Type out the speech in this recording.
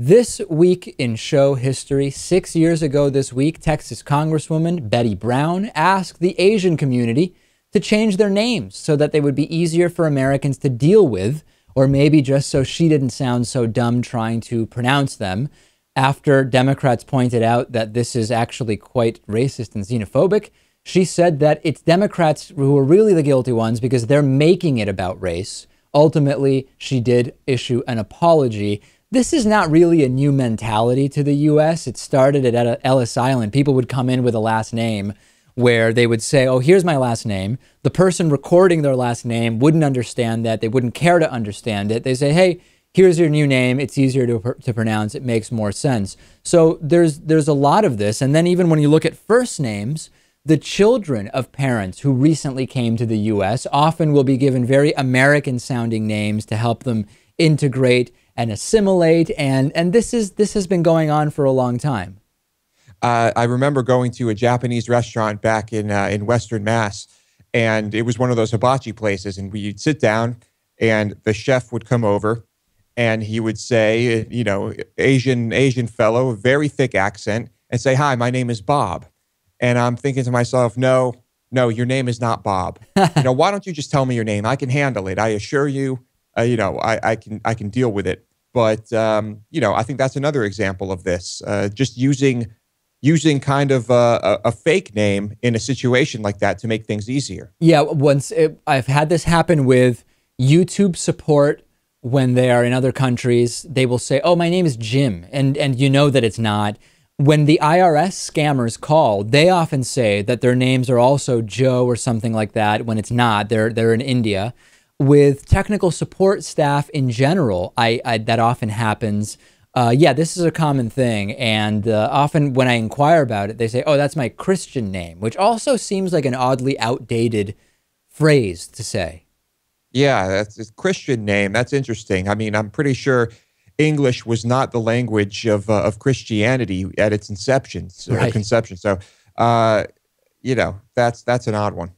This week in show history, 6 years ago this week, Texas Congresswoman Betty Brown asked the Asian community to change their names so that they would be easier for Americans to deal with, or maybe just so she didn't sound so dumb trying to pronounce them. After Democrats pointed out that this is actually quite racist and xenophobic, she said that it's Democrats who are really the guilty ones because they're making it about race. Ultimately, she did issue an apology. This is not really a new mentality to the U.S. It started at Ellis Island. People would come in with a last name where they would say, oh, here's my last name. The person recording their last name wouldn't understand that. They wouldn't care to understand it. They say, hey, here's your new name. It's easier to pronounce. It makes more sense. So there's a lot of this. And then even when you look at first names, the children of parents who recently came to the U.S. often will be given very American-sounding names to help them integrate and assimilate, and this has been going on for a long time. I remember going to a Japanese restaurant back in Western Mass, and it was one of those hibachi places, and we'd sit down, and the chef would come over, and he would say, you know, Asian fellow, very thick accent, and say, "Hi, my name is Bob." And I'm thinking to myself, no, your name is not Bob. Why don't you just tell me your name? I can handle it. I assure you. I can deal with it. But, I think that's another example of this, just using kind of a fake name in a situation like that to make things easier. Yeah, I've had this happen with YouTube support when they are in other countries. They will say, oh, my name is Jim. And you know that it's not. When the IRS scammers call, they often say that their names are also Joe or something like that when it's not. They're in India. With technical support staff in general, that often happens. This is a common thing. And often when I inquire about it, they say, oh, that's my Christian name, which also seems like an oddly outdated phrase to say. Yeah, that's a Christian name. That's interesting. I mean, I'm pretty sure English was not the language of Christianity at its inception or Right. conception. So, that's an odd one.